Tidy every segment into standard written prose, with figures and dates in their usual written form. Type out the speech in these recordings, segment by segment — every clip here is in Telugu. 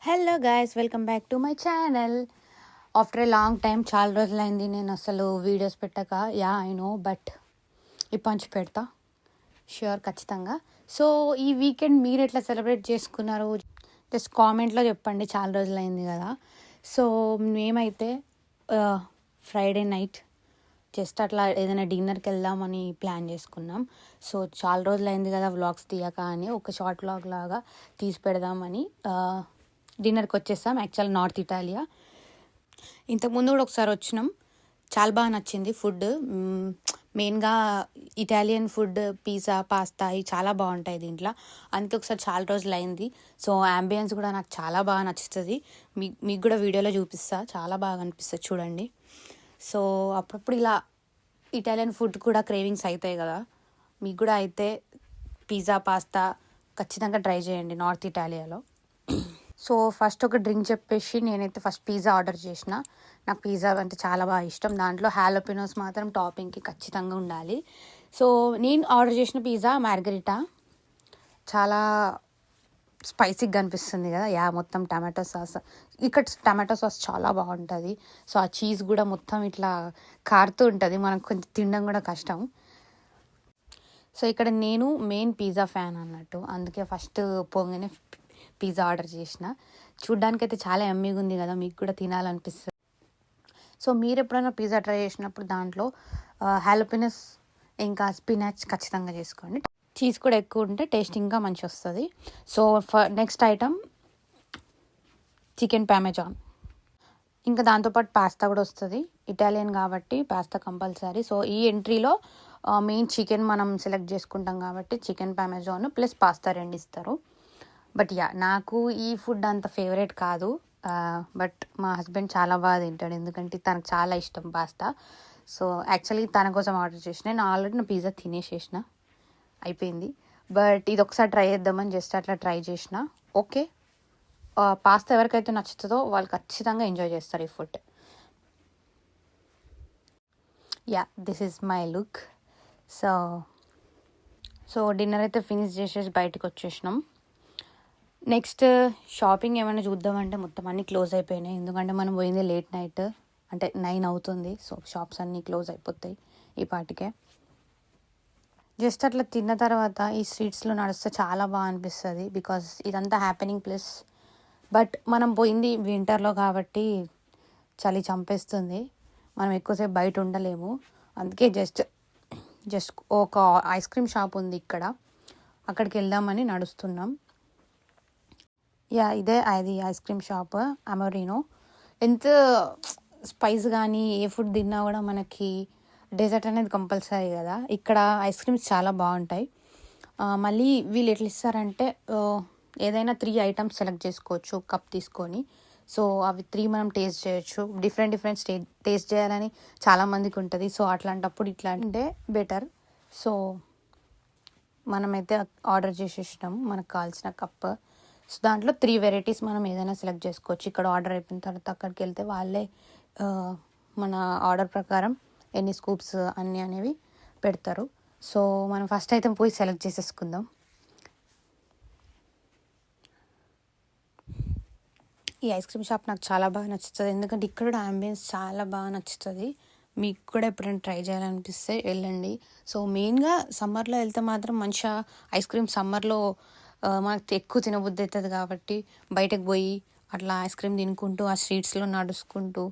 Hello guys, welcome back to my channel. After a long time, చాలా రోజులైంది నేను అసలు వీడియోస్ పెట్టక. ఐ నో, బట్ ఇప్పటి పెడతా ష్యూర్, ఖచ్చితంగా. సో ఈ వీకెండ్ మీరు ఎట్లా సెలబ్రేట్ చేసుకున్నారు జస్ట్ కామెంట్లో చెప్పండి, చాలా రోజులైంది కదా. సో మేమైతే ఫ్రైడే నైట్ జస్ట్ అట్లా ఏదైనా డిన్నర్కి వెళ్దామని ప్లాన్ చేసుకున్నాం. సో చాలా రోజులైంది కదా వ్లాగ్స్ తీయక అని ఒక షార్ట్ వ్లాగ్ లాగా తీసి పెడదామని డిన్నర్కి వచ్చేసాం. యాక్చువల్ నార్త్ ఇటాలియా. ఇంతకుముందు కూడా ఒకసారి వచ్చినాం, చాలా బాగా నచ్చింది ఫుడ్. మెయిన్గా ఇటాలియన్ ఫుడ్, పిజ్జా, పాస్తా ఇవి చాలా బాగుంటాయి దీంట్లో. అందుకే ఒకసారి చాలా రోజులు అయింది. సో యాంబియన్స్ కూడా నాకు చాలా బాగా నచ్చుతుంది. మీకు కూడా వీడియోలో చూపిస్తా, చాలా బాగా అనిపిస్తుంది చూడండి. సో అప్పుడప్పుడు ఇలా ఇటాలియన్ ఫుడ్ కూడా క్రేవింగ్స్ అవుతాయి కదా, మీకు కూడా అయితే పిజ్జా, పాస్తా ఖచ్చితంగా ట్రై చేయండి నార్త్ ఇటాలియాలో. సో ఫస్ట్ ఒక డ్రింక్ చెప్పేసి నేనైతే ఫస్ట్ పిజ్జా ఆర్డర్ చేసిన. నాకు పిజ్జా అంటే చాలా బాగా ఇష్టం. దాంట్లో హాలోపినోస్ మాత్రం టాపింగ్కి ఖచ్చితంగా ఉండాలి. సో నేను ఆర్డర్ చేసిన పిజ్జా మార్గరిటా. చాలా స్పైసీగా అనిపిస్తుంది కదా. మొత్తం టమాటో సాస్, ఇక్కడ టమాటో సాస్ చాలా బాగుంటుంది. సో ఆ చీజ్ కూడా మొత్తం ఇట్లా కారుతూ ఉంటుంది, మనకు కొంచెం తినడం కూడా కష్టం. సో ఇక్కడ నేను మెయిన్ పిజ్జా ఫ్యాన్ అన్నట్టు, అందుకే ఫస్ట్ పోగానే పిజ్జా ఆర్డర్ చేసిన. చూడ్డానికైతే చాలా యమ్మీగా ఉంది కదా, మీకు కూడా తినాలనిపిస్తుంది. సో మీరు ఎప్పుడైనా పిజ్జా ట్రై చేసినప్పుడు దాంట్లో హాలోపినోస్ ఇంకా స్పినాచ్ ఖచ్చితంగా చేసుకోండి. చీజ్ కూడా ఎక్కువ ఉంటే టేస్ట్ ఇంకా మంచి వస్తుంది. So next item chicken parmesan. ఇంకా దాంతోపాటు పాస్తా కూడా వస్తుంది, ఇటాలియన్ కాబట్టి పాస్తా కంపల్సరీ. సో ఈ ఎంట్రీలో మెయిన్ చికెన్ మనం సెలెక్ట్ చేసుకుంటాం కాబట్టి చికెన్ పామెజాన్ ప్లస్ పాస్తా రెండు ఇస్తారు. బట్ నాకు ఈ ఫుడ్ అంత ఫేవరెట్ కాదు. బట్ మా హస్బెండ్ చాలా బాగా తింటాడు, ఎందుకంటే తనకు చాలా ఇష్టం పాస్తా. సో యాక్చువల్లీ తన కోసం ఆర్డర్ చేసిన. నేను ఆల్రెడీ నా పిజ్జా తినేసేసిన, అయిపోయింది. బట్ ఇది ఒకసారి ట్రై చేద్దామని జస్ట్ అట్లా ట్రై చేసిన. ఓకే, పాస్తా ఎవరికైతే నచ్చుతుందో వాళ్ళు ఖచ్చితంగా ఎంజాయ్ చేస్తారు ఈ food. This is my look. So dinner అయితే ఫినిష్ చేసేసి బయటకు వచ్చేసినాం. నెక్స్ట్ షాపింగ్ ఏమైనా చూద్దామంటే మొత్తం అన్నీ క్లోజ్ అయిపోయినాయి, ఎందుకంటే మనం పోయింది లేట్ నైట్, అంటే 9 అవుతుంది. సో షాప్స్ అన్నీ క్లోజ్ అయిపోతాయి ఈ పాటికే. జస్ట్ అట్లా తిన్న తర్వాత ఈ స్ట్రీట్స్లో నడిస్తే చాలా బాగా అనిపిస్తుంది, బికాస్ ఇదంతా హ్యాపెనింగ్ ప్లేస్. బట్ మనం పోయింది వింటర్లో కాబట్టి చలి చంపేస్తుంది, మనం ఎక్కువసేపు బయట ఉండలేము. అందుకే జస్ట్ ఒక ఐస్ క్రీమ్ షాప్ ఉంది ఇక్కడ, అక్కడికి వెళ్దామని నడుస్తున్నాం. ఇదే అది ఐస్ క్రీమ్ షాప్ అమోరినో. ఎంత స్పైస్ కానీ ఏ ఫుడ్ తిన్నా కూడా మనకి డెజర్ట్ అనేది కంపల్సరీ కదా. ఇక్కడ ఐస్ క్రీమ్స్ చాలా బాగుంటాయి. మళ్ళీ వీళ్ళు ఎట్లా ఇస్తారంటే ఏదైనా 3 ఐటమ్స్ సెలెక్ట్ చేసుకోవచ్చు కప్ తీసుకొని. సో అవి 3 మనం టేస్ట్ చేయొచ్చు. డిఫరెంట్ టేస్ట్ చేయాలని చాలామందికి ఉంటుంది. సో అట్లాంటప్పుడు ఇట్లా అంటే బెటర్. సో మనమైతే ఆర్డర్ చేసేసినాం మనకు కావాల్సిన కప్. సో దాంట్లో 3 వెరైటీస్ మనం ఏదైనా సెలెక్ట్ చేసుకోవచ్చు. ఇక్కడ ఆర్డర్ అయిపోయిన తర్వాత అక్కడికి వెళ్తే వాళ్ళే మన ఆర్డర్ ప్రకారం ఎన్ని స్కూప్స్ అన్నీ అనేవి పెడతారు. సో మనం ఫస్ట్ అయితే పోయి సెలెక్ట్ చేసేసుకుందాం. ఈ ఐస్ క్రీమ్ షాప్ నాకు చాలా బాగా నచ్చుతుంది, ఎందుకంటే ఇక్కడ కూడా అంబియన్స్ చాలా బాగా నచ్చుతుంది. మీకు కూడా ఎప్పుడైనా ట్రై చేయాలనిపిస్తే వెళ్ళండి. సో మెయిన్గా సమ్మర్లో వెళ్తే మాత్రం మంచిగా ఐస్ క్రీమ్ సమ్మర్లో మనకు ఎక్కువ తినబుద్ధి అవుతుంది కాబట్టి బయటకు పోయి అట్లా ఐస్ క్రీమ్ తినుకుంటూ ఆ స్ట్రీట్స్లో నడుచుకుంటూ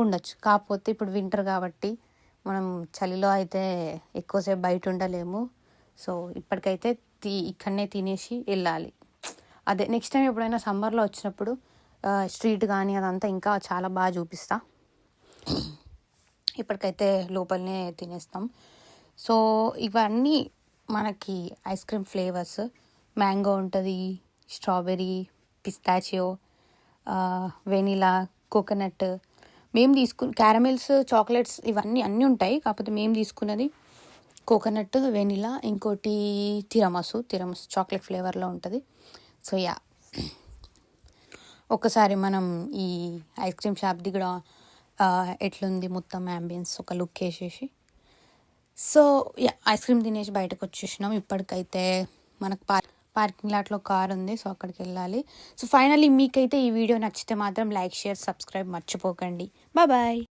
ఉండొచ్చు. కాకపోతే ఇప్పుడు వింటర్ కాబట్టి మనం చలిలో అయితే ఎక్కువసేపు బయట ఉండలేము. సో ఇప్పటికైతే ఇక్కడనే తినేసి వెళ్ళాలి. అదే నెక్స్ట్ టైం ఎప్పుడైనా సమ్మర్లో వచ్చినప్పుడు స్ట్రీట్ కానీ అదంతా ఇంకా చాలా బాగా చూపిస్తా. ఇప్పటికైతే లోపలనే తినేస్తాం. సో ఇవన్నీ మనకి ఐస్ క్రీమ్ ఫ్లేవర్స్. మ్యాంగో ఉంటుంది, స్ట్రాబెర్రీ, పిస్తాచియో, వెనిలా, కోకోనట్. మేము క్యారమెల్స్, చాక్లెట్స్ ఇవన్నీ అన్నీ ఉంటాయి. కాకపోతే మేము తీసుకున్నది కోకోనట్, వెనిలా, ఇంకోటి తిరమసు చాక్లెట్ ఫ్లేవర్లో ఉంటుంది. సో ఒకసారి మనం ఈ ఐస్ క్రీమ్ షాప్ది కూడా ఎట్లుంది మొత్తం యాంబియన్స్ ఒక లుక్ వేసేసి. సో ఐస్ క్రీమ్ తినేసి బయటకు వచ్చేసినాం. ఇప్పటికైతే మనకు పార్కింగ్ లాట్లో కార్ ఉంది, సో అక్కడికి వెళ్ళాలి. సో ఫైనల్లీ మీకైతే ఈ వీడియో నచ్చితే మాత్రం లైక్, షేర్, సబ్స్క్రైబ్ మర్చిపోకండి. బాయ్.